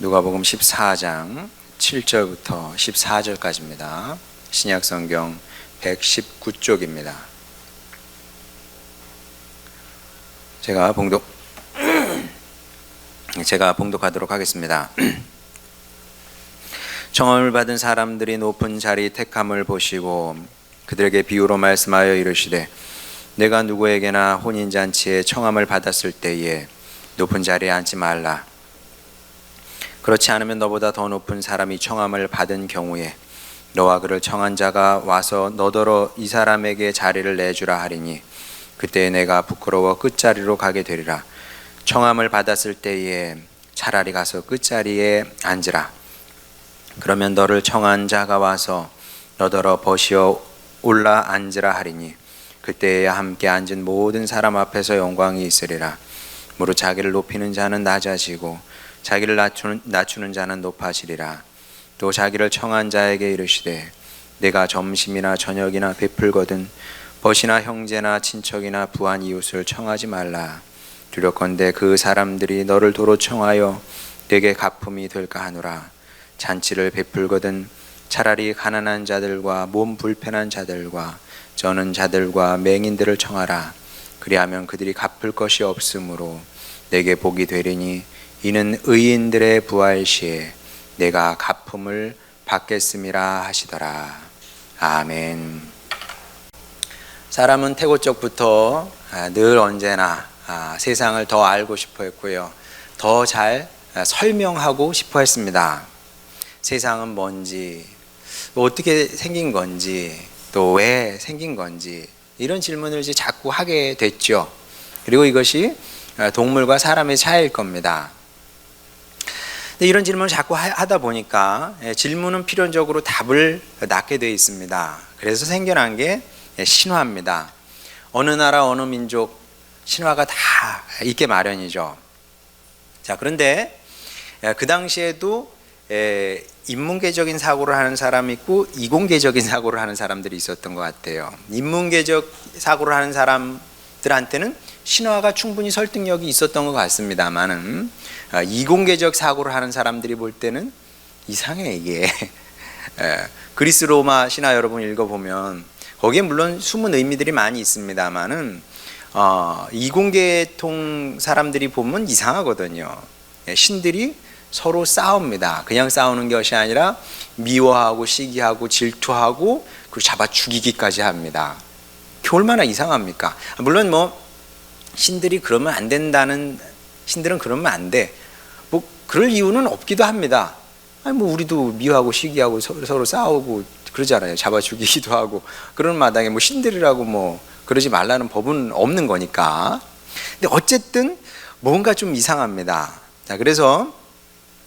누가복음 14장 7절부터 14절까지입니다. 신약성경 119쪽입니다. 제가 봉독하도록 하겠습니다. 청함을 받은 사람들이 높은 자리 택함을 보시고 그들에게 비유로 말씀하여 이르시되, 내가 누구에게나 혼인잔치에 청함을 받았을 때에 높은 자리에 앉지 말라. 그렇지 않으면 너보다 더 높은 사람이 청함을 받은 경우에 너와 그를 청한 자가 와서 너더러 이 사람에게 자리를 내주라 하리니 그때에 내가 부끄러워 끝자리로 가게 되리라. 청함을 받았을 때에 차라리 가서 끝자리에 앉으라. 그러면 너를 청한 자가 와서 너더러 버시어 올라 앉으라 하리니 그때에 함께 앉은 모든 사람 앞에서 영광이 있으리라. 무릇 자기를 높이는 자는 낮아지고 자기를 낮추는 자는 높아지리라. 또 자기를 청한 자에게 이르시되, 내가 점심이나 저녁이나 베풀거든 벗이나 형제나 친척이나 부한 이웃을 청하지 말라. 두렵건대 그 사람들이 너를 도로 청하여 내게 갚음이 될까 하노라. 잔치를 베풀거든 차라리 가난한 자들과 몸 불편한 자들과 저는 자들과 맹인들을 청하라. 그리하면 그들이 갚을 것이 없으므로 내게 복이 되리니 이는 의인들의 부활 시에 내가 갚음을 받겠음이라 하시더라. 아멘. 사람은 태고적부터 늘 언제나 세상을 더 알고 싶어 했고요, 더 잘 설명하고 싶어 했습니다. 세상은 뭔지, 어떻게 생긴 건지, 또 왜 생긴 건지, 이런 질문을 이제 자꾸 하게 됐죠. 그리고 이것이 동물과 사람의 차이일 겁니다. 이런 질문을 자꾸 하다 보니까 질문은 필연적으로 답을 낳게 되어 있습니다. 그래서 생겨난 게 신화입니다. 어느 나라 어느 민족 신화가 다 있게 마련이죠. 자, 그런데 그 당시에도 인문계적인 사고를 하는 사람이 있고 이공계적인 사고를 하는 사람들이 있었던 것 같아요. 인문계적 사고를 하는 사람들한테는 신화가 충분히 설득력이 있었던 것 같습니다만은 이공계적 사고를 하는 사람들이 볼 때는 이상해 이게. 그리스 로마 신화 여러분 읽어보면 거기에 물론 숨은 의미들이 많이 있습니다만은 이공계통 사람들이 보면 이상하거든요. 신들이 서로 싸웁니다. 그냥 싸우는 것이 아니라 미워하고 시기하고 질투하고 그리고 잡아 죽이기까지 합니다. 얼마나 이상합니까? 물론 신들이 그러면 안 된다는, 신들은 그러면 안 돼, 그럴 이유는 없기도 합니다. 우리도 미워하고 시기하고 서로 싸우고 그러잖아요. 잡아 죽이기도 하고. 그런 마당에 신들이라고 그러지 말라는 법은 없는 거니까. 근데 어쨌든 뭔가 좀 이상합니다. 자, 그래서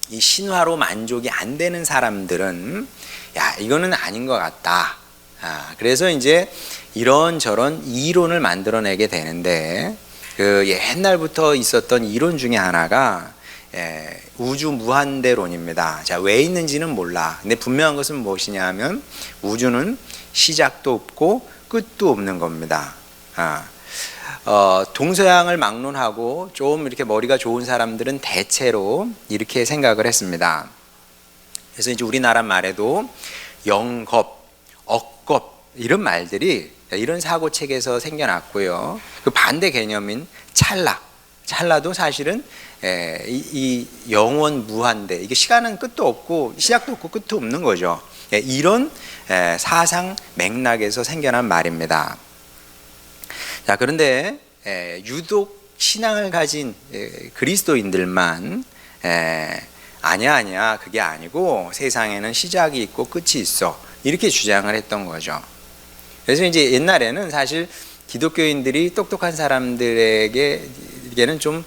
이 신화로 만족이 안 되는 사람들은 이거는 아닌 것 같다. 그래서 이제 이런저런 이론을 만들어내게 되는데, 그 옛날부터 있었던 이론 중에 하나가 우주 무한대론입니다. 자, 왜 있는지는 몰라. 근데 분명한 것은 무엇이냐면 우주는 시작도 없고 끝도 없는 겁니다. 동서양을 막론하고 좀 이렇게 머리가 좋은 사람들은 대체로 이렇게 생각을 했습니다. 그래서 이제 우리나라 말에도 영겁, 억겁 이런 말들이 이런 사고책에서 생겨났고요. 그 반대 개념인 찰나도 사실은 이 영원 무한대, 이게 시간은 끝도 없고 시작도 없고 끝도 없는 거죠. 이런 사상 맥락에서 생겨난 말입니다. 자, 그런데 유독 신앙을 가진 그리스도인들만 아니야 그게 아니고 세상에는 시작이 있고 끝이 있어, 이렇게 주장을 했던 거죠. 그래서 이제 옛날에는 사실 기독교인들이 똑똑한 사람들에게는 좀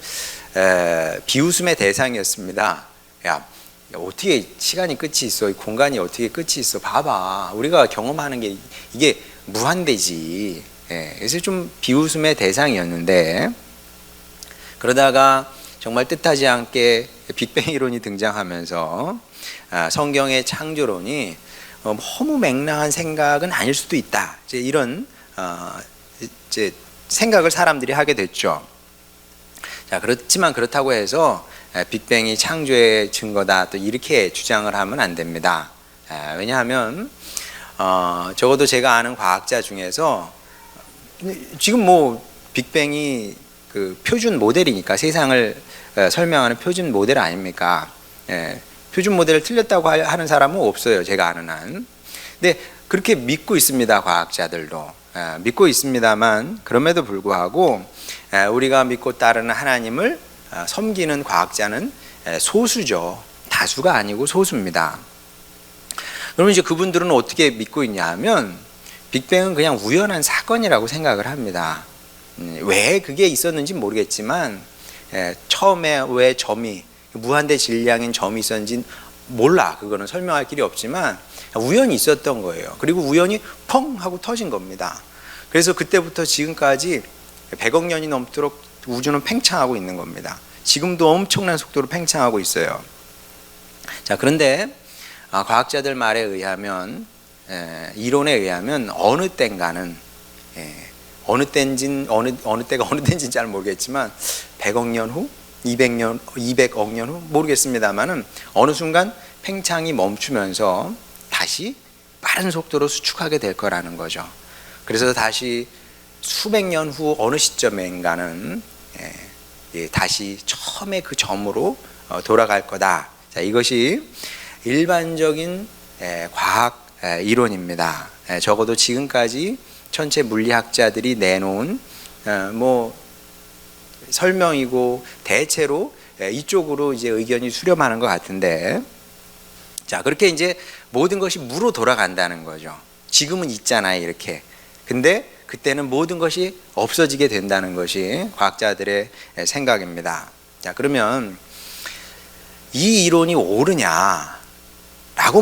비웃음의 대상이었습니다. 야, 어떻게 시간이 끝이 있어, 공간이 어떻게 끝이 있어, 봐봐, 우리가 경험하는 게 이게 무한대지. 그래서 좀 비웃음의 대상이었는데, 그러다가 정말 뜻하지 않게 빅뱅 이론이 등장하면서 성경의 창조론이 허무맹랑한 생각은 아닐 수도 있다, 이런 생각을 사람들이 하게 됐죠. 자, 그렇지만 그렇다고 해서 빅뱅이 창조의 증거다 또 이렇게 주장을 하면 안 됩니다. 왜냐하면 적어도 제가 아는 과학자 중에서 지금 뭐 빅뱅이 그 표준 모델이니까 세상을 설명하는 표준 모델 아닙니까? 표준 모델을 틀렸다고 하는 사람은 없어요. 제가 아는 한. 근데 그렇게 믿고 있습니다. 과학자들도 믿고 있습니다만 그럼에도 불구하고 우리가 믿고 따르는 하나님을 섬기는 과학자는 소수죠. 다수가 아니고 소수입니다. 그러면 이제 그분들은 어떻게 믿고 있냐 하면 빅뱅은 그냥 우연한 사건이라고 생각을 합니다. 왜 그게 있었는지 모르겠지만 처음에 왜 점이 무한대 질량인 점이 있었는지 몰라. 그거는 설명할 길이 없지만 우연히 있었던 거예요. 그리고 우연히 펑 하고 터진 겁니다. 그래서 그때부터 지금까지 100억 년이 넘도록 우주는 팽창하고 있는 겁니다. 지금도 엄청난 속도로 팽창하고 있어요. 자, 그런데 과학자들 말에 의하면 이론에 의하면 어느 때인가는 어느 때인지는 어느 때가 어느 때인지는 잘 모르겠지만 100억 년 후, 200억 년 후 모르겠습니다만은 어느 순간 팽창이 멈추면서 다시 빠른 속도로 수축하게 될 거라는 거죠. 그래서 다시 수백 년 후 어느 시점인가는 다시 처음에 그 점으로 돌아갈 거다. 자, 이것이 일반적인 과학 이론입니다. 적어도 지금까지 천체 물리학자들이 내놓은 뭐 설명이고 대체로 이쪽으로 이제 의견이 수렴하는 것 같은데, 자, 그렇게 이제 모든 것이 무로 돌아간다는 거죠. 지금은 있잖아요, 이렇게. 근데 그때는 모든 것이 없어지게 된다는 것이 과학자들의 생각입니다. 자, 그러면 이 이론이 옳으냐라고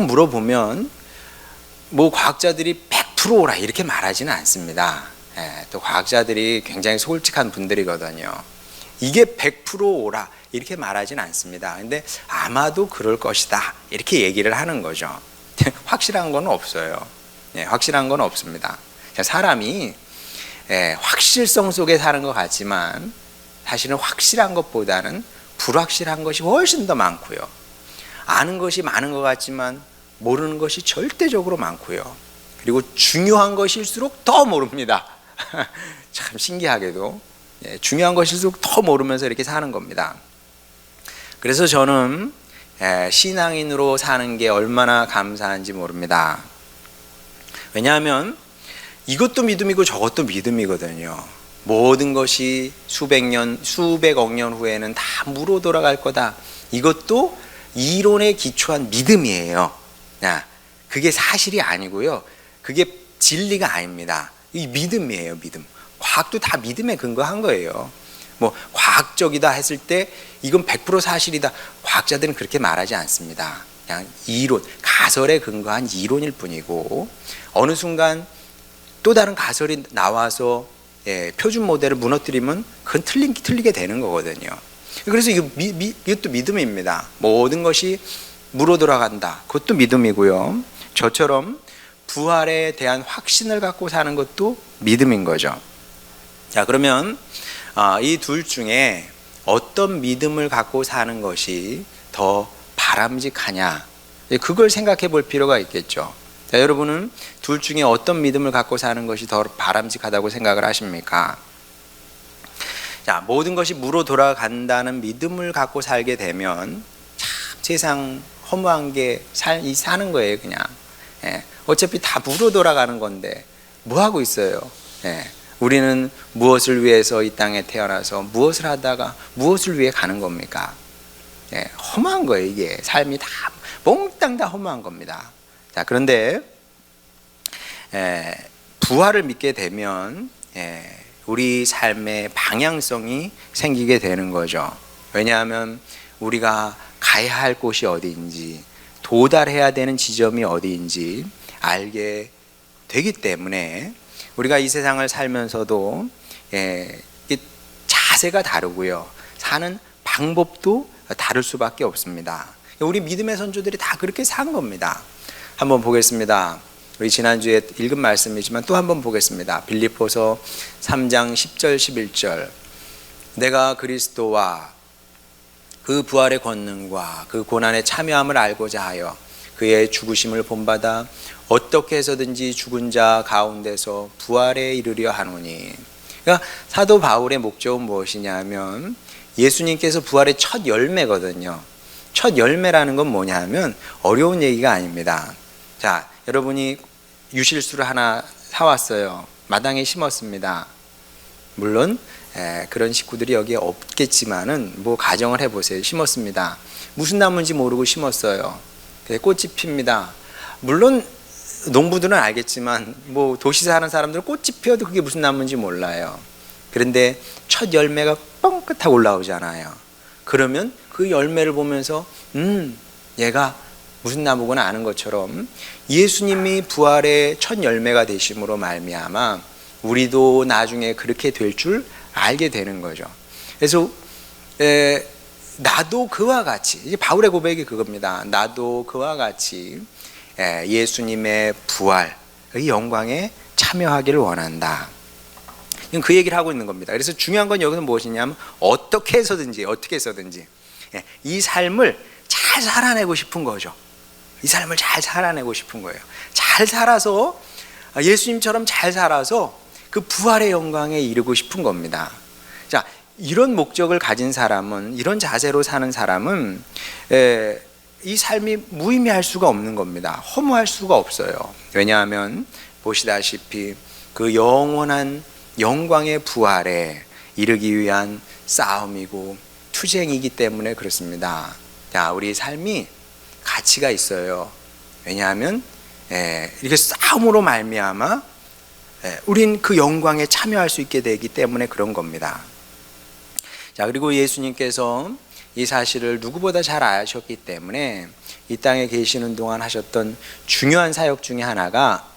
물어보면 뭐 과학자들이 100%라 이렇게 말하지는 않습니다. 또 과학자들이 굉장히 솔직한 분들이거든요. 이게 100%라 이렇게 말하지는 않습니다. 근데 아마도 그럴 것이다 이렇게 얘기를 하는 거죠. 확실한 건 없어요. 확실한 건 없습니다. 사람이 확실성 속에 사는 것 같지만 사실은 확실한 것보다는 불확실한 것이 훨씬 더 많고요. 아는 것이 많은 것 같지만 모르는 것이 절대적으로 많고요. 그리고 중요한 것일수록 더 모릅니다. 참 신기하게도 중요한 것일수록 더 모르면서 이렇게 사는 겁니다. 그래서 저는 신앙인으로 사는 게 얼마나 감사한지 모릅니다. 왜냐하면 이것도 믿음이고 저것도 믿음이거든요. 모든 것이 수백 년, 수백억 년 후에는 다 무로 돌아갈 거다. 이것도 이론에 기초한 믿음이에요. 그게 사실이 아니고요. 그게 진리가 아닙니다. 이 믿음이에요, 믿음. 과학도 다 믿음에 근거한 거예요. 뭐 과학적이다 했을 때 이건 100% 사실이다. 과학자들은 그렇게 말하지 않습니다. 그냥 이론, 가설에 근거한 이론일 뿐이고 어느 순간 또 다른 가설이 나와서 표준 모델을 무너뜨리면 그건 틀리게 되는 거거든요. 그래서 이것도 믿음입니다. 모든 것이 무로 돌아간다. 그것도 믿음이고요. 저처럼 부활에 대한 확신을 갖고 사는 것도 믿음인 거죠. 자, 그러면 이 둘 중에 어떤 믿음을 갖고 사는 것이 더 바람직하냐, 그걸 생각해 볼 필요가 있겠죠. 자, 여러분은 둘 중에 어떤 믿음을 갖고 사는 것이 더 바람직하다고 생각을 하십니까? 자, 모든 것이 무로 돌아간다는 믿음을 갖고 살게 되면 참 세상 허무한 게 사는 거예요, 그냥. 어차피 다 무로 돌아가는 건데 뭐 하고 있어요? 우리는 무엇을 위해서 이 땅에 태어나서 무엇을 하다가 무엇을 위해 가는 겁니까? 허무한 거예요. 이게 삶이 다 몽땅 다 허무한 겁니다. 자, 그런데 부활을 믿게 되면 우리 삶의 방향성이 생기게 되는 거죠. 왜냐하면 우리가 가야 할 곳이 어디인지, 도달해야 되는 지점이 어디인지 알게 되기 때문에 우리가 이 세상을 살면서도 자세가 다르고요, 사는 방법도 다를 수밖에 없습니다. 우리 믿음의 선조들이 다 그렇게 산 겁니다. 한번 보겠습니다. 우리 지난주에 읽은 말씀이지만 또 한번 보겠습니다. 빌립보서 3장 10절 11절. 내가 그리스도와 그 부활의 권능과 그 고난의 참여함을 알고자 하여 그의 죽으심을 본받아 어떻게 해서든지 죽은 자 가운데서 부활에 이르려 하노니. 그러니까 사도 바울의 목적은 무엇이냐면 예수님께서 부활의 첫 열매거든요. 첫 열매라는 건 뭐냐면 어려운 얘기가 아닙니다. 자, 여러분이 유실수를 하나 사왔어요. 마당에 심었습니다. 물론 그런 식구들이 여기에 없겠지만은 뭐 가정을 해보세요. 심었습니다. 무슨 나무인지 모르고 심었어요. 꽃이 핍니다. 물론 농부들은 알겠지만 뭐 도시 사는 사람들은 꽃이 피어도 그게 무슨 나무인지 몰라요. 그런데 첫 열매가 뻥끗하고 올라오잖아요. 그러면 그 열매를 보면서 얘가 무슨 나무구나 아는 것처럼 예수님이 부활의 첫 열매가 되심으로 말미암아 우리도 나중에 그렇게 될 줄 알게 되는 거죠. 그래서 나도 그와 같이, 이제 바울의 고백이 그겁니다. 나도 그와 같이 예수님의 부활, 이 영광에 참여하기를 원한다. 그 얘기를 하고 있는 겁니다. 그래서 중요한 건 여기서 무엇이냐면 어떻게 해서든지 이 삶을 잘 살아내고 싶은 거죠. 이 삶을 잘 살아내고 싶은 거예요. 잘 살아서 예수님처럼 잘 살아서 그 부활의 영광에 이르고 싶은 겁니다. 자, 이런 목적을 가진 사람은, 이런 자세로 사는 사람은 이 삶이 무의미할 수가 없는 겁니다. 허무할 수가 없어요. 왜냐하면 보시다시피 그 영원한 영광의 부활에 이르기 위한 싸움이고 투쟁이기 때문에 그렇습니다. 자, 우리 삶이 가치가 있어요. 왜냐하면 이렇게 싸움으로 말미암아 우린 그 영광에 참여할 수 있게 되기 때문에 그런 겁니다. 자, 그리고 예수님께서 이 사실을 누구보다 잘 아셨기 때문에 이 땅에 계시는 동안 하셨던 중요한 사역 중에 하나가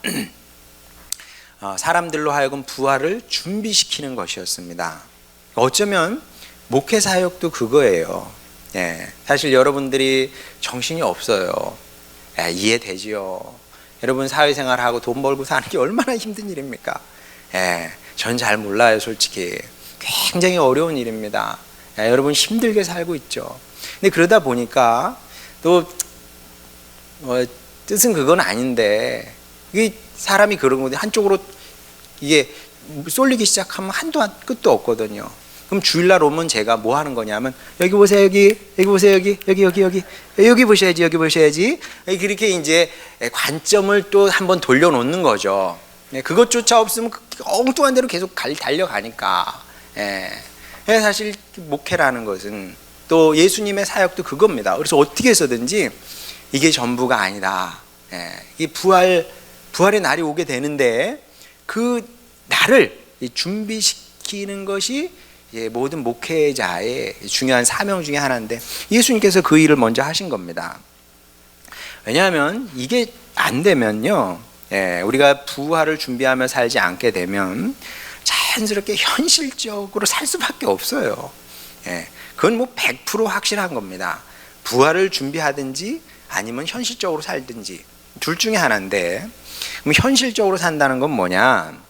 사람들로 하여금 부활을 준비시키는 것이었습니다. 어쩌면 목회 사역도 그거예요. 사실 여러분들이 정신이 없어요. 이해되지요. 여러분 사회생활하고 돈 벌고 사는 게 얼마나 힘든 일입니까? 전 잘 몰라요, 솔직히. 굉장히 어려운 일입니다. 여러분 힘들게 살고 있죠. 근데 그러다 보니까 또 뜻은 그건 아닌데 이게 사람이 그런 건데 한쪽으로 이게 쏠리기 시작하면 한도 끝도 없거든요. 그럼 주일날 오면 제가 뭐 하는 거냐면 여기 보세요, 여기 보세요, 여기 보셔야지, 여기 보셔야지. 그렇게 이제 관점을 또 한번 돌려놓는 거죠. 그것조차 없으면 엉뚱한 대로 계속 달려가니까. 사실 목회라는 것은 또 예수님의 사역도 그겁니다. 그래서 어떻게 해서든지 이게 전부가 아니다. 이 부활의 날이 오게 되는데 그 날을 준비시키는 것이 모든 목회자의 중요한 사명 중에 하나인데 예수님께서 그 일을 먼저 하신 겁니다. 왜냐하면 이게 안 되면요, 우리가 부활을 준비하며 살지 않게 되면 자연스럽게 현실적으로 살 수밖에 없어요. 그건 뭐 100% 확실한 겁니다. 부활을 준비하든지 아니면 현실적으로 살든지 둘 중에 하나인데, 그럼 현실적으로 산다는 건 뭐냐?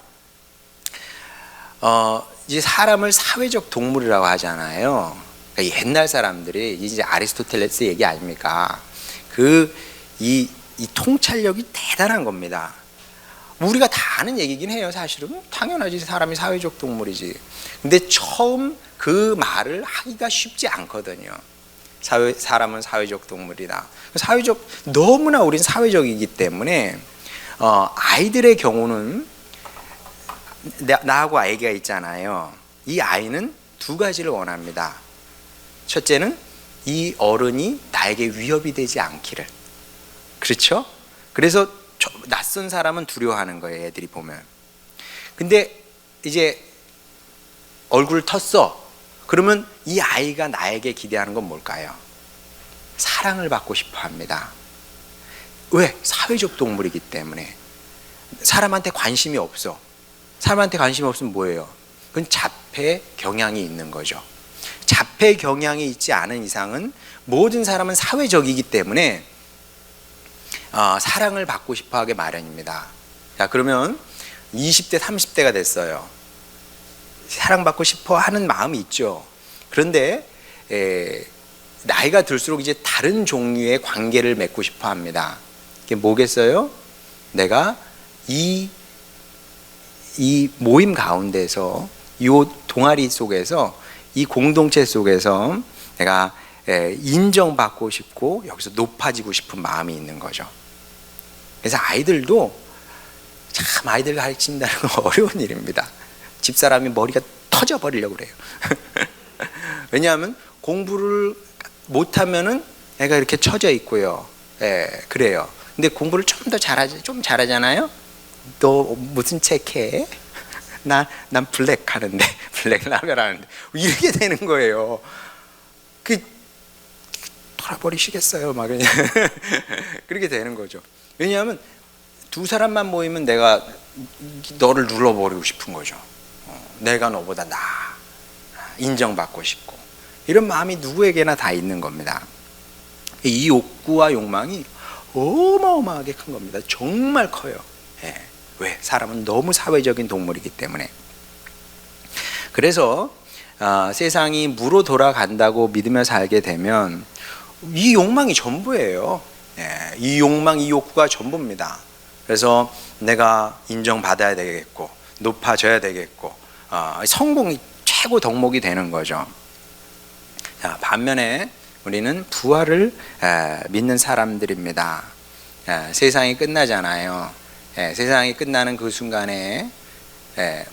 이제 사람을 사회적 동물이라고 하잖아요. 그러니까 옛날 사람들이 이제 아리스토텔레스 얘기 아닙니까? 이 통찰력이 대단한 겁니다. 우리가 다 아는 얘기긴 해요. 사실은 당연하지, 사람이 사회적 동물이지. 근데 처음 그 말을 하기가 쉽지 않거든요. 사람은 사회적 동물이다. 너무나 우린 사회적이기 때문에 아이들의 경우는 나하고 아이가 있잖아요. 이 아이는 두 가지를 원합니다. 첫째는 이 어른이 나에게 위협이 되지 않기를. 그렇죠? 그래서 낯선 사람은 두려워하는 거예요, 애들이 보면. 근데 이제 얼굴을 텄어. 그러면 이 아이가 나에게 기대하는 건 뭘까요? 사랑을 받고 싶어 합니다. 왜? 사회적 동물이기 때문에. 사람한테 관심이 없어. 사람한테 관심이 없으면 뭐예요? 그건 자폐 경향이 있는 거죠. 자폐 경향이 있지 않은 이상은 모든 사람은 사회적이기 때문에 사랑을 받고 싶어 하게 마련입니다. 자, 그러면 20대, 30대가 됐어요. 사랑받고 싶어 하는 마음이 있죠. 그런데 나이가 들수록 이제 다른 종류의 관계를 맺고 싶어 합니다. 이게 뭐겠어요? 내가 이 모임 가운데서, 이 동아리 속에서, 이 공동체 속에서 내가 인정받고 싶고 여기서 높아지고 싶은 마음이 있는 거죠. 그래서 아이들도 참 아이들 가르친다는 건 어려운 일입니다. 집사람이 머리가 터져버리려고 그래요. 왜냐하면 공부를 못하면은 애가 이렇게 처져 있고요. 그래요. 근데 공부를 좀 더 잘하잖아요. 너 무슨 책 해? 난 블랙 하는데, 블랙 라벨 하는데, 이렇게 되는 거예요. 돌아버리시겠어요, 막 그냥. 그렇게 되는 거죠. 왜냐하면 두 사람만 모이면 내가 너를 눌러버리고 싶은 거죠. 내가 너보다 나아, 인정받고 싶고, 이런 마음이 누구에게나 다 있는 겁니다. 이 욕구와 욕망이 어마어마하게 큰 겁니다. 정말 커요. 왜? 사람은 너무 사회적인 동물이기 때문에. 그래서 세상이 무로 돌아간다고 믿으며 살게 되면 이 욕망이 전부예요. 이 욕망, 이 욕구가 전부입니다. 그래서 내가 인정받아야 되겠고, 높아져야 되겠고, 성공이 최고 덕목이 되는 거죠. 반면에 우리는 부활을 믿는 사람들입니다. 세상이 끝나잖아요. 세상이 끝나는 그 순간에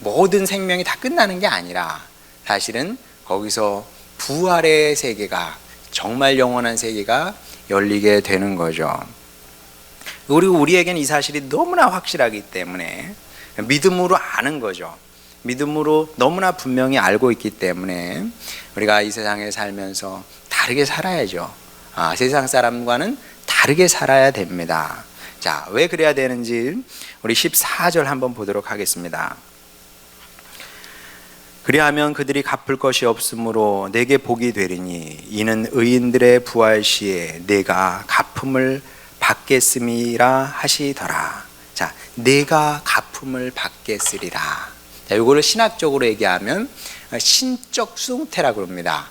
모든 생명이 다 끝나는 게 아니라 사실은 거기서 부활의 세계가, 정말 영원한 세계가 열리게 되는 거죠. 그리고 우리에게는 이 사실이 너무나 확실하기 때문에 믿음으로 아는 거죠. 믿음으로 너무나 분명히 알고 있기 때문에 우리가 이 세상에 살면서 다르게 살아야죠. 세상 사람과는 다르게 살아야 됩니다. 자, 왜 그래야 되는지 우리 14절 한번 보도록 하겠습니다. 그리하면 그들이 갚을 것이 없으므로 내게 복이 되리니 이는 의인들의 부활 시에 내가 갚음을 받겠음이라 하시더라. 자, 내가 갚음을 받겠으리라. 자, 이거를 신학적으로 얘기하면 신적 수동태라고 합니다.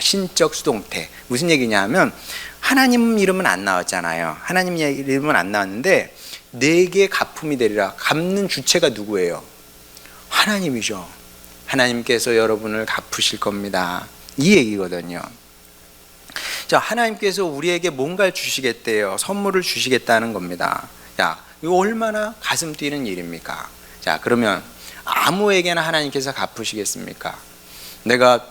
신적 수동태. 무슨 얘기냐면 하나님 이름은 안 나왔잖아요. 하나님 이름은 안 나왔는데 내게 갚음이 되리라. 갚는 주체가 누구예요? 하나님이죠. 하나님께서 여러분을 갚으실 겁니다. 이 얘기거든요. 자, 하나님께서 우리에게 뭔가를 주시겠대요. 선물을 주시겠다는 겁니다. 자, 이거 얼마나 가슴 뛰는 일입니까? 자, 그러면 아무에게나 하나님께서 갚으시겠습니까? 내가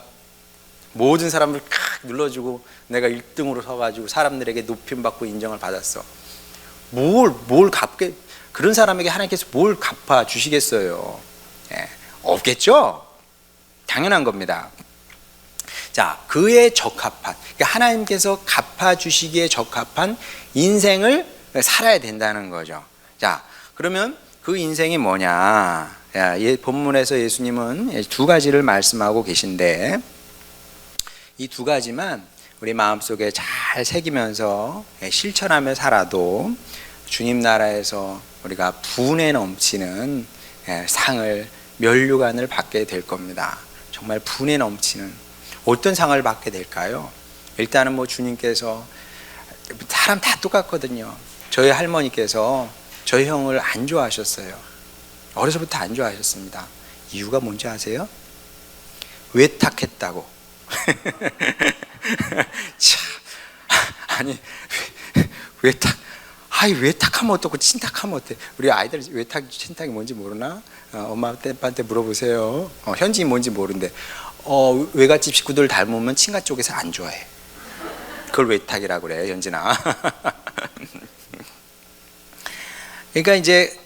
모든 사람을 칵 눌러주고 내가 1등으로 서가지고 사람들에게 높임받고 인정을 받았어. 뭘 갚게, 그런 사람에게 하나님께서 뭘 갚아 주시겠어요? 없겠죠? 당연한 겁니다. 자, 그에 적합한, 그러니까 하나님께서 갚아주시기에 적합한 인생을 살아야 된다는 거죠. 자, 그러면 그 인생이 뭐냐? 본문에서 예수님은 두 가지를 말씀하고 계신데 이 두 가지만 우리 마음속에 잘 새기면서 실천하며 살아도 주님 나라에서 우리가 분에 넘치는 상을, 면류관을 받게 될 겁니다. 정말 분에 넘치는 어떤 상을 받게 될까요? 일단은 뭐 주님께서, 사람 다 똑같거든요. 저희 할머니께서 저희 형을 안 좋아하셨어요. 어려서부터 안 좋아하셨습니다. 이유가 뭔지 아세요? 외탁했다고. 참, 아니 외탁, 외탁하면 어떻고 친탁하면 어때? 우리 아이들 외탁, 친탁이 뭔지 모르나? 엄마 아빠한테 물어보세요. 현지인 뭔지 모르는데 외갓집 식구들 닮으면 친가 쪽에서 안 좋아해. 그걸 외탁이라고 그래, 현진아. 그러니까 이제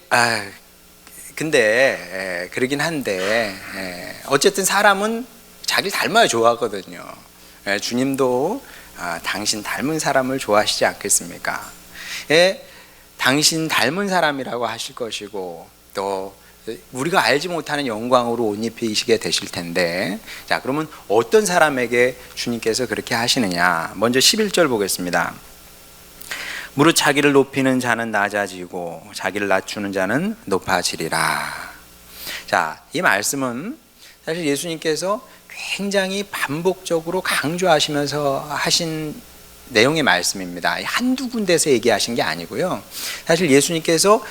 근데 그러긴 한데 어쨌든 사람은 자기 닮아야 좋아하거든요. 주님도 당신 닮은 사람을 좋아하시지 않겠습니까? 당신 닮은 사람이라고 하실 것이고 또 우리가 알지 못하는 영광으로 옷 입히시게 되실 텐데, 자, 그러면 어떤 사람에게 주님께서 그렇게 하시느냐? 먼저 11절 보겠습니다. 무릇 자기를 높이는 자는 낮아지고 자기를 낮추는 자는 높아지리라. 자, 이 말씀은 사실 예수님께서 굉장히 반복적으로 강조하시면서 하신 내용의 말씀입니다. 한두 군데서 얘기하신 게 아니고요. 사실 예수님께서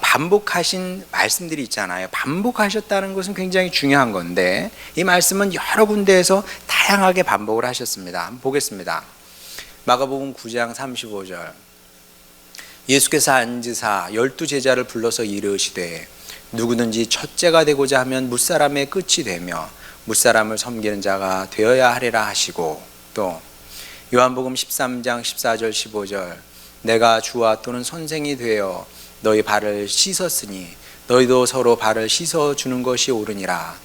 반복하신 말씀들이 있잖아요. 반복하셨다는 것은 굉장히 중요한 건데 이 말씀은 여러 군데에서 다양하게 반복을 하셨습니다. 한번 보겠습니다. 마가복음 9장 35절. 예수께서 앉으사 12제자를 불러서 이르시되 누구든지 첫째가 되고자 하면 무사람의 끝이 되며 무사람을 섬기는 자가 되어야 하리라 하시고, 또 요한복음 13장 14절 15절. 내가 주와 또는 선생이 되어 너희 발을 씻었으니 너희도 서로 발을 씻어주는 것이 옳으니라.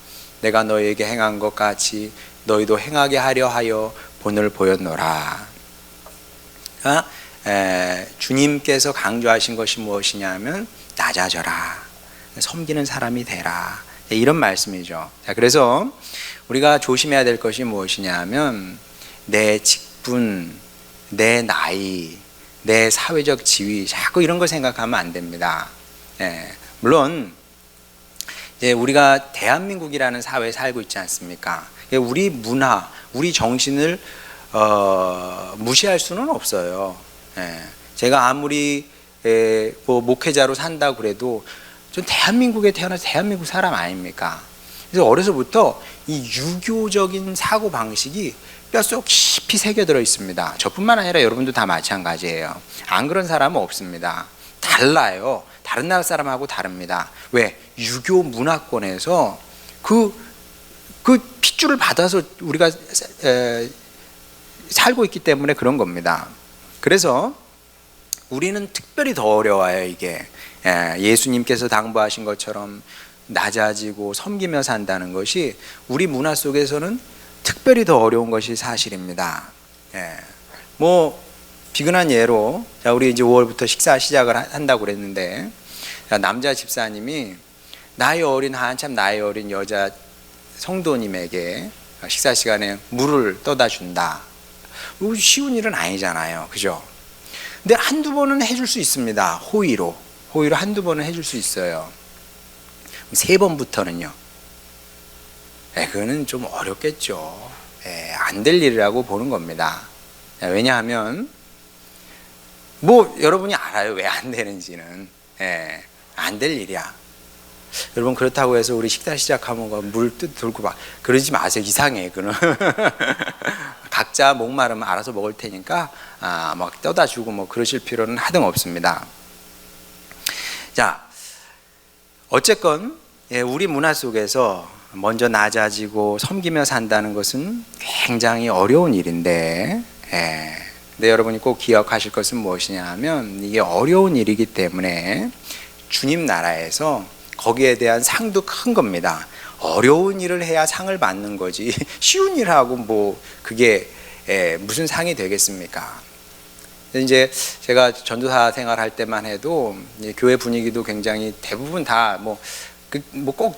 내가 너희에게 행한 것 같이 너희도 행하게 하려 하여 본을 보였노라. 주님께서 강조하신 것이 무엇이냐면 낮아져라, 섬기는 사람이 되라, 이런 말씀이죠. 자, 그래서 우리가 조심해야 될 것이 무엇이냐면 내 직분, 내 나이, 내 사회적 지위, 자꾸 이런 거 생각하면 안 됩니다. 물론 이제 우리가 대한민국이라는 사회에 살고 있지 않습니까? 우리 문화, 우리 정신을 무시할 수는 없어요. 제가 아무리 목회자로 산다고 그래도 전 대한민국에 태어나서 대한민국 사람 아닙니까? 그래서 어려서부터 이 유교적인 사고 방식이 뼛속 깊이 새겨들어 있습니다. 저뿐만 아니라 여러분도 다 마찬가지예요. 안 그런 사람은 없습니다. 달라요. 다른 나라 사람하고 다릅니다. 왜? 유교 문화권에서 그 핏줄을 받아서 우리가 살고 있기 때문에 그런 겁니다. 그래서 우리는 특별히 더 어려워요. 이게 예수님께서 당부하신 것처럼 낮아지고 섬기며 산다는 것이 우리 문화 속에서는 특별히 더 어려운 것이 사실입니다. 뭐 비근한 예로, 우리 이제 5월부터 식사 시작을 한다고 그랬는데, 남자 집사님이 한참 나이 어린 여자 성도님에게 식사 시간에 물을 떠다 준다. 쉬운 일은 아니잖아요, 그죠? 근데 한두 번은 해줄 수 있습니다. 호의로 한두 번은 해줄 수 있어요. 3번부터는요, 그거는 좀 어렵겠죠. 안 될 일이라고 보는 겁니다. 왜냐하면 뭐 여러분이 알아요, 왜 안 되는지는. 안 될 일이야. 여러분, 그렇다고 해서 우리 식사 시작하면 물 들고 막 그러지 마세요. 이상해, 그는. 각자 목마르면 알아서 먹을 테니까 막 떠다 주고 뭐 그러실 필요는 하등 없습니다. 자, 어쨌건 우리 문화 속에서 먼저 낮아지고 섬기며 산다는 것은 굉장히 어려운 일인데, 근데 여러분이 꼭 기억하실 것은 무엇이냐 하면 이게 어려운 일이기 때문에 주님 나라에서 거기에 대한 상도 큰 겁니다. 어려운 일을 해야 상을 받는 거지 쉬운 일하고 뭐 그게 무슨 상이 되겠습니까? 이제 제가 전도사 생활할 때만 해도 교회 분위기도 굉장히 대부분 다 꼭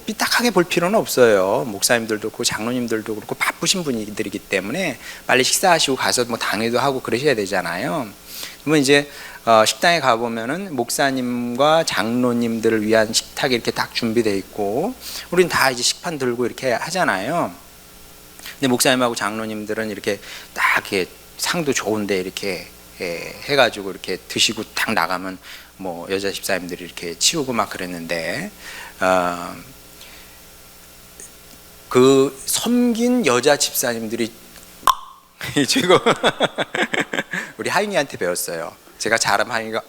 삐딱하게 볼 필요는 없어요. 목사님들도 그렇고 장로님들도 그렇고 바쁘신 분들이기 때문에 빨리 식사하시고 가서 뭐 당회도 하고 그러셔야 되잖아요. 그러면 이제 식당에 가보면은 목사님과 장로님들을 위한 식탁이 이렇게 딱 준비되어 있고, 우린 다 이제 식판 들고 이렇게 하잖아요. 근데 목사님하고 장로님들은 이렇게 딱 이렇게 상도 좋은데 이렇게 해가지고 이렇게 드시고 딱 나가면 뭐 여자 집사님들이 이렇게 치우고 막 그랬는데, 그 섬긴 여자 집사님들이 지금 우리 하인이한테 배웠어요. 제가 잘하면 하인이가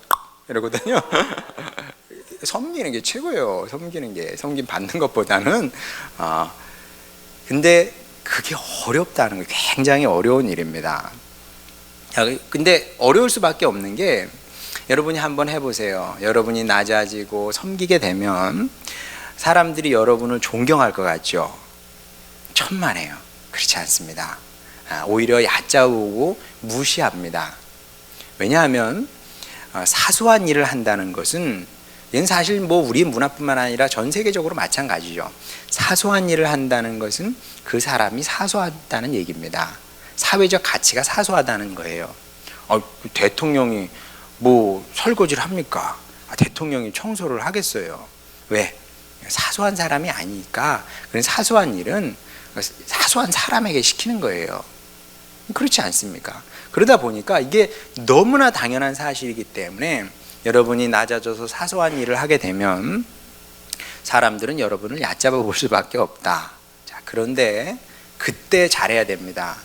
이러거든요. 섬기는 게 최고예요. 섬김 받는 것보다는. 근데 그게 어렵다는 게 굉장히 어려운 일입니다. 근데 어려울 수밖에 없는 게, 여러분이 한번 해보세요. 여러분이 낮아지고 섬기게 되면 사람들이 여러분을 존경할 것 같죠? 천만에요. 그렇지 않습니다. 오히려 얕잡고 무시합니다. 왜냐하면 사소한 일을 한다는 것은, 얘는 사실 뭐 우리 문화뿐만 아니라 전 세계적으로 마찬가지죠. 사소한 일을 한다는 것은 그 사람이 사소하다는 얘기입니다. 사회적 가치가 사소하다는 거예요. 대통령이 뭐 설거지를 합니까? 대통령이 청소를 하겠어요. 왜? 사소한 사람이 아니니까. 그런 사소한 일은 사소한 사람에게 시키는 거예요. 그렇지 않습니까? 그러다 보니까 이게 너무나 당연한 사실이기 때문에 여러분이 낮아져서 사소한 일을 하게 되면 사람들은 여러분을 얕잡아 볼 수밖에 없다. 자, 그런데 그때 잘해야 됩니다.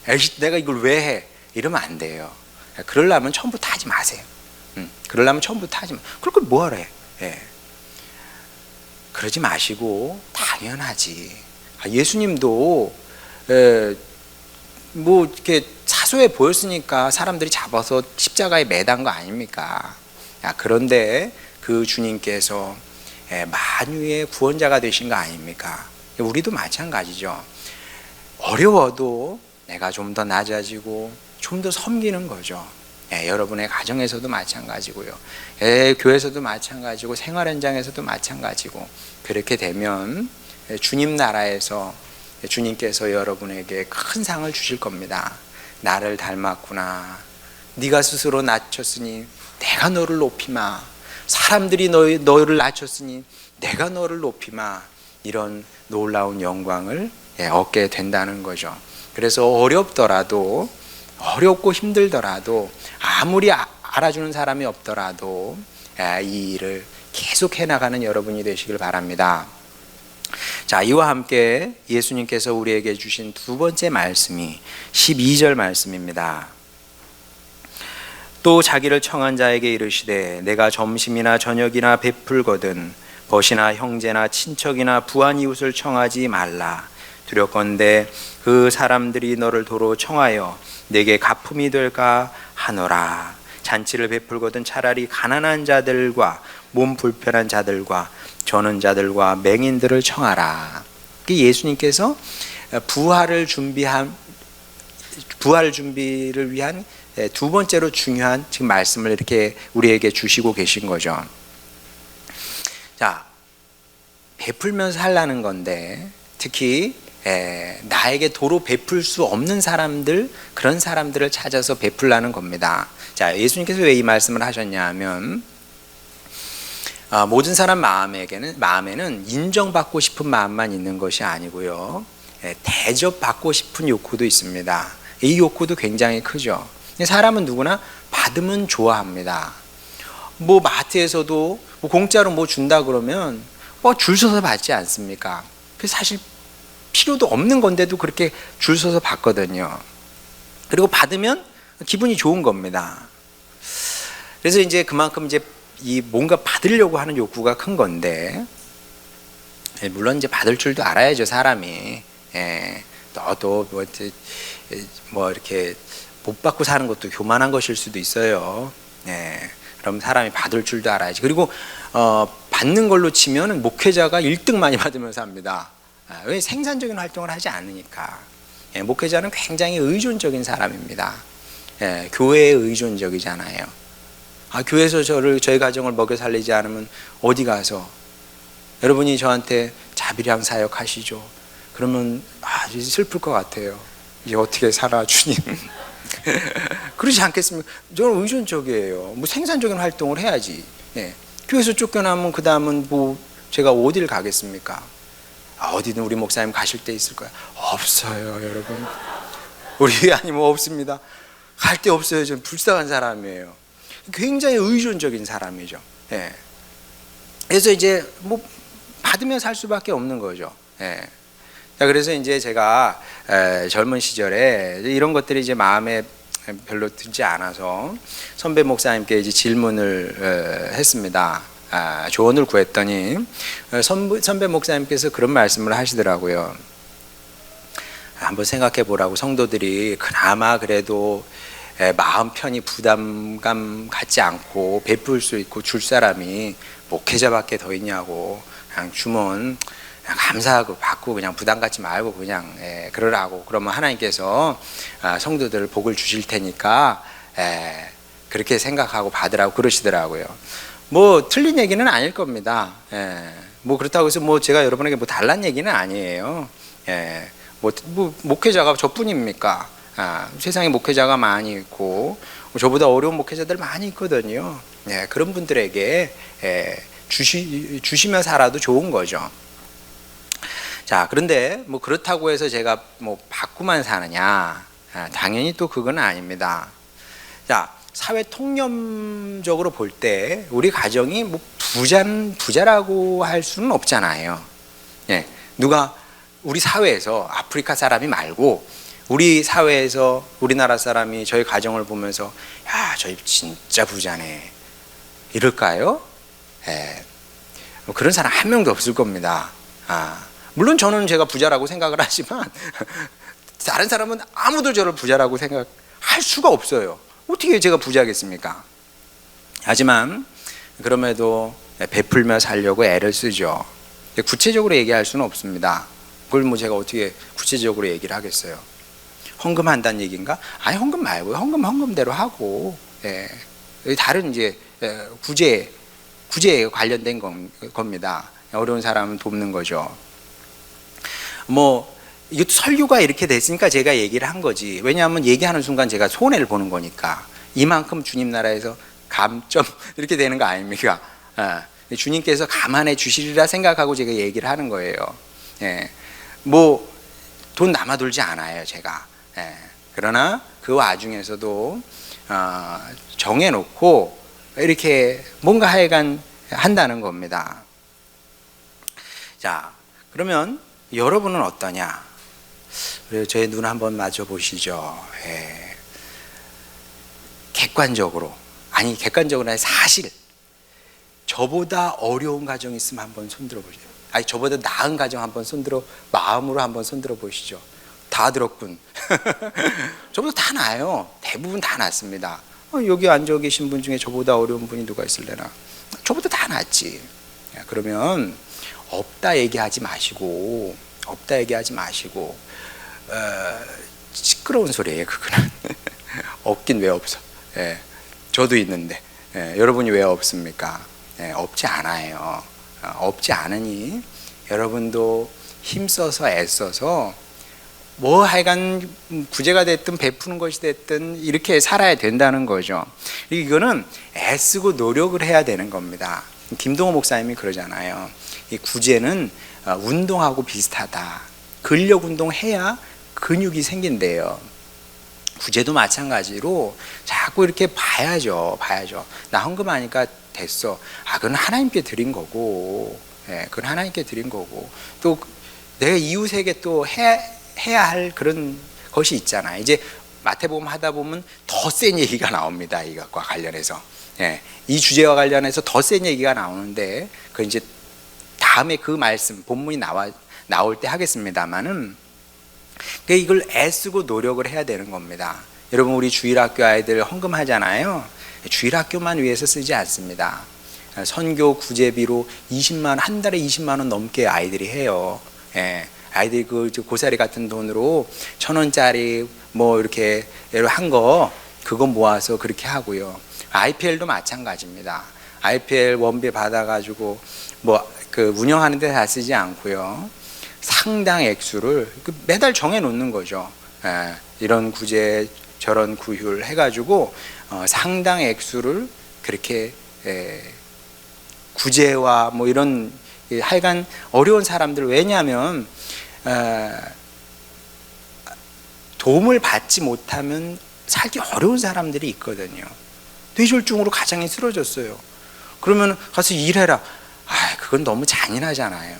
에이, 내가 이걸 왜 해? 이러면 안 돼요. 그러려면 처음부터 하지 마세요. 그러려면 처음부터 하지 마. 그럴 걸 뭐하러 해? 예. 그러지 마시고 당연하지. 예수님도 뭐 이렇게 사소해 보였으니까 사람들이 잡아서 십자가에 매단 거 아닙니까? 그런데 그 주님께서 만유의 구원자가 되신 거 아닙니까? 우리도 마찬가지죠. 어려워도 내가 좀 더 낮아지고 좀 더 섬기는 거죠. 여러분의 가정에서도 마찬가지고요. 교회에서도 마찬가지고 생활 현장에서도 마찬가지고 그렇게 되면 주님 나라에서 주님께서 여러분에게 큰 상을 주실 겁니다. 나를 닮았구나. 네가 스스로 낮췄으니 내가 너를 높이마. 사람들이 너를 낮췄으니 내가 너를 높이마. 이런 놀라운 영광을 얻게 된다는 거죠. 그래서 어렵더라도 어렵고 힘들더라도 아무리 알아주는 사람이 없더라도 이 일을 계속 해나가는 여러분이 되시길 바랍니다. 자, 이와 함께 예수님께서 우리에게 주신 두 번째 말씀이 12절 말씀입니다. 또 자기를 청한 자에게 이르시되 내가 점심이나 저녁이나 베풀거든 벗이나 형제나 친척이나 부한 이웃을 청하지 말라. 두렵건대 그 사람들이 너를 도로 청하여 내게 가품이 될까 하노라. 잔치를 베풀거든 차라리 가난한 자들과 몸 불편한 자들과 저는 자들과 맹인들을 청하라. 예수님께서 부활 준비를 위한 두 번째로 중요한 지금 말씀을 이렇게 우리에게 주시고 계신 거죠. 자, 베풀면서 하려는 건데 특히 나에게 도로 베풀 수 없는 사람들, 그런 사람들을 찾아서 베풀라는 겁니다. 자, 예수님께서 왜 이 말씀을 하셨냐 하면 모든 사람 마음에는 인정받고 싶은 마음만 있는 것이 아니고요, 대접받고 싶은 욕구도 있습니다. 이 욕구도 굉장히 크죠. 사람은 누구나 받으면 좋아합니다. 뭐 마트에서도 뭐 공짜로 뭐 준다 그러면 줄 서서 받지 않습니까? 그 사실 필요도 없는 건데도 그렇게 줄 서서 받거든요. 그리고 받으면 기분이 좋은 겁니다. 그래서 이제 그만큼 이제 이 뭔가 받으려고 하는 욕구가 큰 건데, 물론 이제 받을 줄도 알아야죠, 사람이. 너도 뭐 이렇게 못 받고 사는 것도 교만한 것일 수도 있어요. 그럼 사람이 받을 줄도 알아야지. 그리고 받는 걸로 치면 목회자가 1등 많이 받으면서 합니다. 왜? 생산적인 활동을 하지 않으니까. 목회자는 굉장히 의존적인 사람입니다. 교회에 의존적이잖아요. 교회에서 저희 가정을 먹여 살리지 않으면 어디 가서 여러분이 저한테 자비량 사역 하시죠. 그러면 아주 슬플 것 같아요. 이제 어떻게 살아 주님. 그러지 않겠습니까? 저는 의존적이에요. 뭐 생산적인 활동을 해야지. 교회에서 쫓겨나면 그 다음은 뭐 제가 어디를 가겠습니까? 어디든 우리 목사님 가실 때 있을 거야. 없어요, 여러분. 우리 아니면 없습니다. 갈 데 없어요. 저는 불쌍한 사람이에요. 굉장히 의존적인 사람이죠. 그래서 이제 뭐 받으면 살 수밖에 없는 거죠. 자, 그래서 이제 제가 젊은 시절에 이런 것들이 이제 마음에 별로 들지 않아서 선배 목사님께 이제 질문을 했습니다. 조언을 구했더니 선배 목사님께서 그런 말씀을 하시더라고요. 한번 생각해 보라고, 성도들이 그나마 그래도 마음 편히 부담감 갖지 않고 베풀 수 있고 줄 사람이 목회자밖에 더 있냐고. 그냥 주면 그냥 감사하고 받고 그냥 부담 갖지 말고 그냥 그러라고. 그러면 하나님께서 성도들 복을 주실 테니까 그렇게 생각하고 받으라고 그러시더라고요. 뭐 틀린 얘기는 아닐 겁니다. 뭐 그렇다고 해서 뭐 제가 여러분에게 뭐 달란 얘기는 아니에요. 뭐 목회자가 저뿐입니까? 세상에 목회자가 많이 있고 저보다 어려운 목회자들 많이 있거든요. 그런 분들에게 주시며 살아도 좋은 거죠. 자, 그런데 뭐 그렇다고 해서 제가 뭐 받고만 사느냐? 당연히 또 그건 아닙니다. 자, 사회 통념적으로 볼 때 우리 가정이 뭐 부자라고 할 수는 없잖아요. 예, 누가 우리 사회에서 아프리카 사람이 말고 우리 사회에서 우리나라 사람이 저희 가정을 보면서 야, 저희 진짜 부자네 이럴까요? 예, 뭐 그런 사람 한 명도 없을 겁니다. 물론 저는 제가 부자라고 생각을 하지만 다른 사람은 아무도 저를 부자라고 생각할 수가 없어요. 어떻게 제가 부자겠습니까? 하지만 그럼에도 베풀며 살려고 애를 쓰죠. 구체적으로 얘기할 수는 없습니다. 그걸 뭐 제가 어떻게 구체적으로 얘기를 하겠어요? 헌금한다는 얘기인가? 아니, 헌금 말고요. 헌금대로 하고, 예. 다른 이제 구제에 관련된 겁니다. 어려운 사람은 돕는 거죠. 뭐 이것도 설교가 이렇게 됐으니까 제가 얘기를 한 거지. 왜냐하면 얘기하는 순간 제가 손해를 보는 거니까. 이만큼 주님 나라에서 감점 이렇게 되는 거 아닙니까? 주님께서 감안해 주시리라 생각하고 제가 얘기를 하는 거예요. 예. 뭐 돈 남아돌지 않아요, 제가. 예. 그러나 그 와중에서도 정해놓고 이렇게 뭔가 하여간 한다는 겁니다. 자, 그러면 여러분은 어떠냐? 저의 눈 한번 마주 보시죠. 예. 객관적으로 아니 사실 저보다 어려운 가정 있으면 한번 손들어 보세요. 아니, 저보다 나은 가정 한번 마음으로 한번 손들어 보시죠. 다 들었군. 저보다 다 나아요. 대부분 다 낫습니다. 여기 앉아 계신 분 중에 저보다 어려운 분이 누가 있을래나? 저보다 다 낫지. 그러면 없다 얘기하지 마시고 시끄러운 소리예요, 그거는. 없긴 왜 없어. 예, 저도 있는데 여러분이 왜 없습니까? 없지 않아요. 없지 않으니 여러분도 힘써서 애써서 뭐 하여간 구제가 됐든 베푸는 것이 됐든 이렇게 살아야 된다는 거죠. 이거는 애쓰고 노력을 해야 되는 겁니다. 김동호 목사님이 그러잖아요. 이 구제는 운동하고 비슷하다. 근력 운동해야 근육이 생긴대요. 구제도 마찬가지로 자꾸 이렇게 봐야죠. 나 헌금하니까 됐어. 그건 하나님께 드린 거고, 그건 하나님께 드린 거고, 또 내가 이웃에게 또 해야 할 그런 것이 있잖아. 이제 마태복음 하다 보면 더 센 얘기가 나옵니다. 이것과 관련해서, 이 주제와 관련해서 더 센 얘기가 나오는데, 그 이제 다음에 그 말씀 본문이 나올 때 하겠습니다만은. 이걸 애쓰고 노력을 해야 되는 겁니다. 여러분, 우리 주일학교 아이들 헌금하잖아요. 주일학교만 위해서 쓰지 않습니다. 선교 구제비로 한 달에 20만 원 넘게 아이들이 해요. 아이들이 그 고사리 같은 돈으로 1,000원짜리 뭐 이렇게 한 거 그거 모아서 그렇게 하고요. IPL도 마찬가지입니다. IPL 원비 받아가지고 뭐 그 운영하는 데 다 쓰지 않고요. 상당 액수를 매달 정해 놓는 거죠. 이런 구제 저런 구휼 해가지고 상당 액수를 그렇게 구제와 뭐 이런 하여간 어려운 사람들, 왜냐하면 도움을 받지 못하면 살기 어려운 사람들이 있거든요. 뇌졸중으로 가장이 쓰러졌어요. 그러면 가서 일해라. 그건 너무 잔인하잖아요.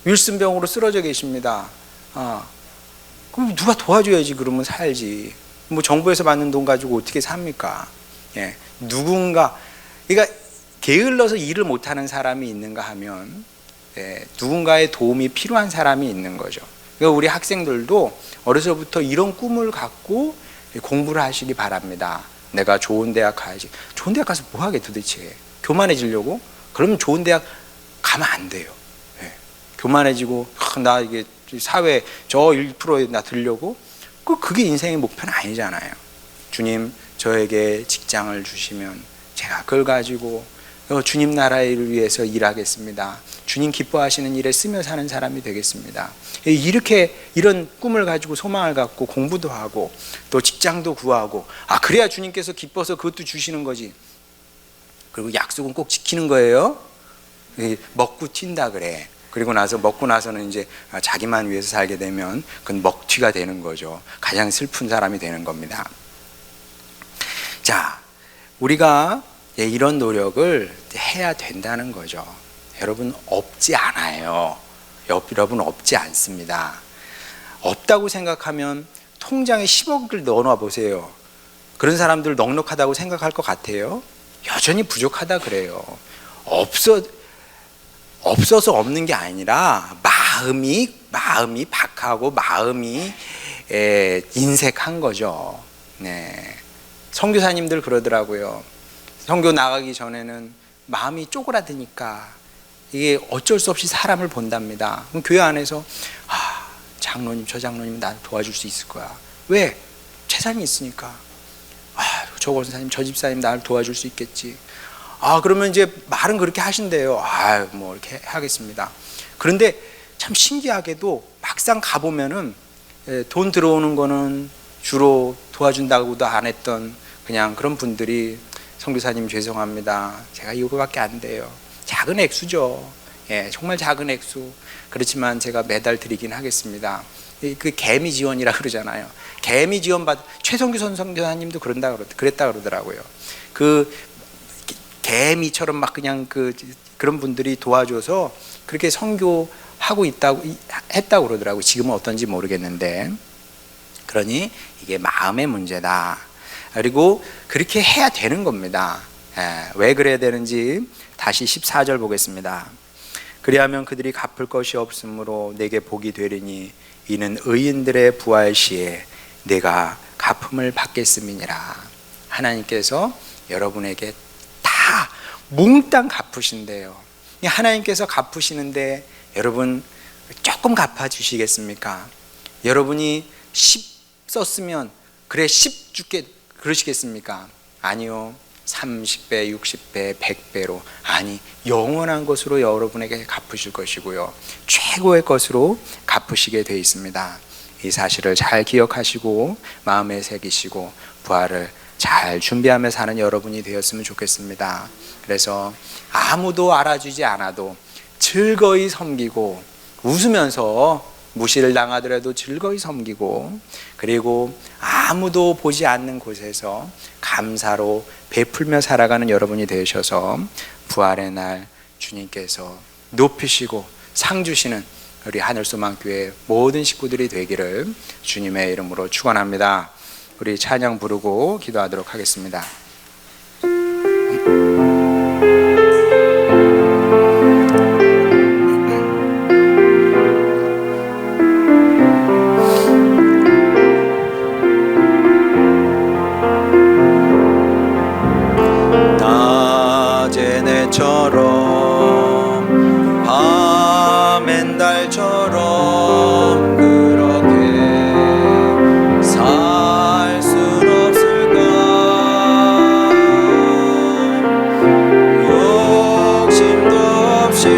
윌슨병으로 쓰러져 계십니다. 그럼 누가 도와줘야지. 그러면 살지. 뭐 정부에서 받는 돈 가지고 어떻게 삽니까? 누군가, 그러니까 게을러서 일을 못하는 사람이 있는가 하면 누군가의 도움이 필요한 사람이 있는 거죠. 그러니까 우리 학생들도 어려서부터 이런 꿈을 갖고 공부를 하시기 바랍니다. 내가 좋은 대학 가야지. 좋은 대학 가서 뭐 하게 도대체? 교만해지려고? 그러면 좋은 대학 가면 안 돼요. 교만해지고 나 이게 사회 저 1%에 나 들려고? 그게 인생의 목표는 아니잖아요. 주님, 저에게 직장을 주시면 제가 그걸 가지고 주님 나라를 위해서 일하겠습니다. 주님 기뻐하시는 일에 쓰며 사는 사람이 되겠습니다. 이런 꿈을 가지고 소망을 갖고 공부도 하고 또 직장도 구하고, 그래야 주님께서 기뻐서 그것도 주시는 거지. 그리고 약속은 꼭 지키는 거예요. 먹고 튄다 그래. 그리고 나서 먹고 나서는 이제 자기만 위해서 살게 되면 그건 먹튀가 되는 거죠. 가장 슬픈 사람이 되는 겁니다. 자, 우리가 이런 노력을 해야 된다는 거죠. 여러분, 없지 않아요. 여러분, 없지 않습니다. 없다고 생각하면 통장에 10억을 넣어놔 보세요. 그런 사람들 넉넉하다고 생각할 것 같아요? 여전히 부족하다 그래요. 없어서 없는 게 아니라 마음이 박하고 마음이 인색한 거죠. 네. 선교사님들 그러더라고요. 선교 나가기 전에는 마음이 쪼그라드니까 이게 어쩔 수 없이 사람을 본답니다. 그럼 교회 안에서 장로님, 저 장로님 나를 도와줄 수 있을 거야. 왜? 재산이 있으니까. 저 권사님, 저 집사님 나를 도와줄 수 있겠지. 그러면 이제 말은 그렇게 하신대요. 뭐 이렇게 하겠습니다. 그런데 참 신기하게도 막상 가보면은 돈 들어오는 거는 주로 도와준다고도 안 했던 그냥 그런 분들이 선교사님 죄송합니다. 제가 이거밖에 안 돼요. 작은 액수죠. 정말 작은 액수. 그렇지만 제가 매달 드리긴 하겠습니다. 그 개미 지원이라 그러잖아요. 개미 지원 최성규 선교사님도 그랬다 그러더라고요. 그 개미처럼 막 그냥 그런 분들이 도와줘서 그렇게 선교하고 했다고 그러더라고요. 지금은 어떤지 모르겠는데. 그러니 이게 마음의 문제다. 그리고 그렇게 해야 되는 겁니다. 왜 그래야 되는지 다시 14절 보겠습니다. 그리하면 그들이 갚을 것이 없으므로 내게 복이 되리니 이는 의인들의 부활 시에 내가 갚음을 받겠음이니라. 하나님께서 여러분에게 다 몽땅 갚으신대요. 하나님께서 갚으시는데 여러분 조금 갚아주시겠습니까? 여러분이 10 썼으면 그래 10 줄게 그러시겠습니까? 아니요. 30배, 60배, 100배로 아니 영원한 것으로 여러분에게 갚으실 것이고요. 최고의 것으로 갚으시게 되어 있습니다. 이 사실을 잘 기억하시고 마음에 새기시고 부활을 잘 준비하며 사는 여러분이 되었으면 좋겠습니다. 그래서 아무도 알아주지 않아도 즐거이 섬기고 웃으면서 무시를 당하더라도 즐거이 섬기고 그리고 아무도 보지 않는 곳에서 감사로 베풀며 살아가는 여러분이 되셔서 부활의 날 주님께서 높이시고 상 주시는 우리 하늘소망교회 모든 식구들이 되기를 주님의 이름으로 축원합니다. 우리 찬양 부르고 기도하도록 하겠습니다. 밤엔 달처럼 그렇게 살 순 없을까? 욕심도 없이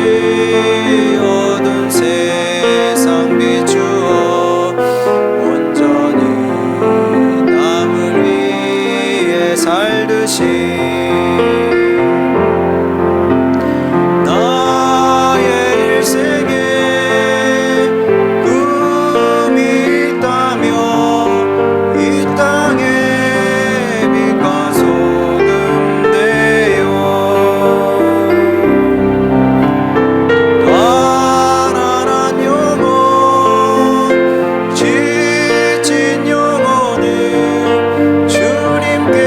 어두운 세상 비추어 온전히 남을 위해 살듯이 주님께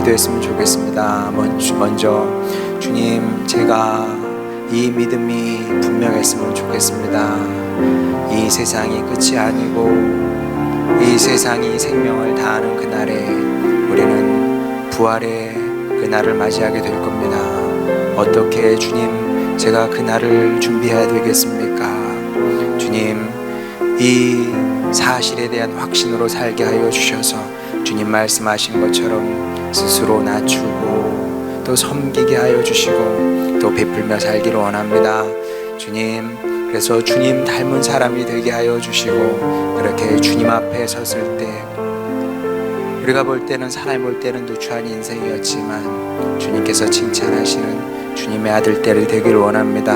기도했으면 좋겠습니다. 먼저 주님, 제가 이 믿음이 분명했으면 좋겠습니다. 이 세상이 끝이 아니고 이 세상이 생명을 다하는 그날에 우리는 부활의 그날을 맞이하게 될 겁니다. 어떻게 주님, 제가 그날을 준비해야 되겠습니까? 주님, 이 사실에 대한 확신으로 살게 하여 주셔서 주님 말씀하신 것처럼 스스로 낮추고 또 섬기게 하여 주시고 또 베풀며 살기를 원합니다. 주님, 그래서 주님 닮은 사람이 되게 하여 주시고 그렇게 주님 앞에 섰을 때 우리가 볼 때는 사람이 볼 때는 누추한 인생이었지만 주님께서 칭찬하시는 주님의 아들들이 되기를 원합니다.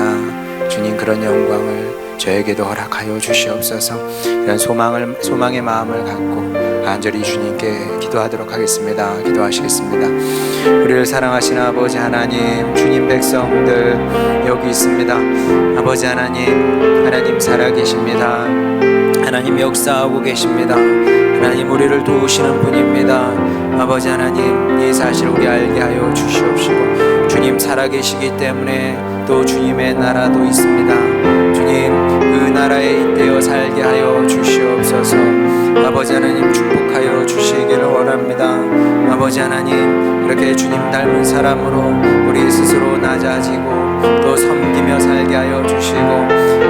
주님, 그런 영광을 저에게도 허락하여 주시옵소서. 이런 소망의 마음을 갖고 간절히 주님께 기도하도록 하겠습니다. 기도하시겠습니다. 우리를 사랑하시는 아버지 하나님, 주님 백성들 여기 있습니다. 아버지 하나님 살아계십니다. 하나님 역사하고 계십니다. 하나님 우리를 도우시는 분입니다. 아버지 하나님, 이 사실 우리 알게 하여 주시옵시고 주님 살아계시기 때문에 또 주님의 나라도 있습니다. 주님, 그 나라에 잇대어 살게 하여 주시옵소서. 아버지 하나님 축복하여 주시기를 원합니다. 아버지 하나님, 그렇게 주님 닮은 사람으로 우리 스스로 낮아지고 또 섬기며 살게 하여 주시고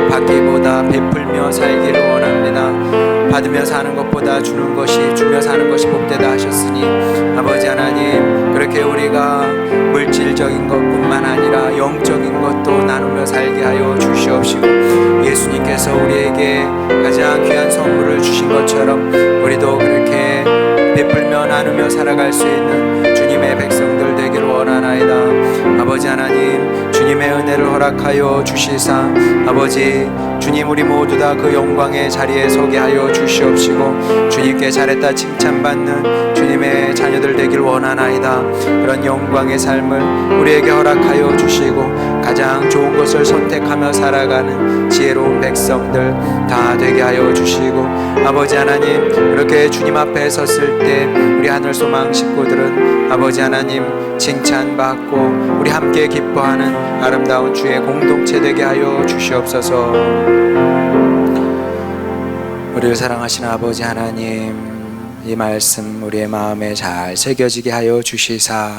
받기보다 베풀며 살기를 원합니다. 받으며 사는 것보다 주는 것이, 주며 사는 것이 복되다 하셨으니 아버지 하나님, 그렇게 우리가 물질적인 것뿐만 아니라 영적인 것도 나누며 살게 하여 주시옵시고 예수님께서 우리에게 가장 귀한 선물을 주신 것처럼 우리도 그렇게 베풀며 나누며 살아갈 수 있는 주님의 백성들 되기를 원하나이다. 아버지 하나님, 주님의 은혜를 허락하여 주시사 아버지 주님, 우리 모두 다 그 영광의 자리에 서게 하여 주시옵시고 주님께 잘했다 칭찬받는 주님의 자녀들 되길 원하나이다. 그런 영광의 삶을 우리에게 허락하여 주시고 가장 좋은 것을 선택하며 살아가는 지혜로운 백성들 다 되게 하여 주시고 아버지 하나님, 그렇게 주님 앞에 섰을 때 우리 하늘소망 식구들은 아버지 하나님 칭찬받고 우리 함께 기뻐하는 아름다운 주의 공동체 되게 하여 주시옵소서. 우리를 사랑하시는 아버지 하나님, 이 말씀 우리의 마음에 잘 새겨지게 하여 주시사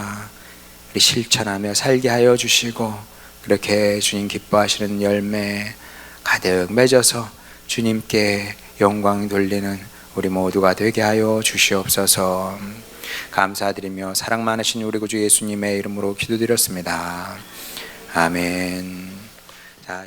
우리 실천하며 살게 하여 주시고 그렇게 주님 기뻐하시는 열매 가득 맺어서 주님께 영광 돌리는 우리 모두가 되게 하여 주시옵소서. 감사드리며 사랑 많으신 우리 구주 예수님의 이름으로 기도드렸습니다. 아멘. 자,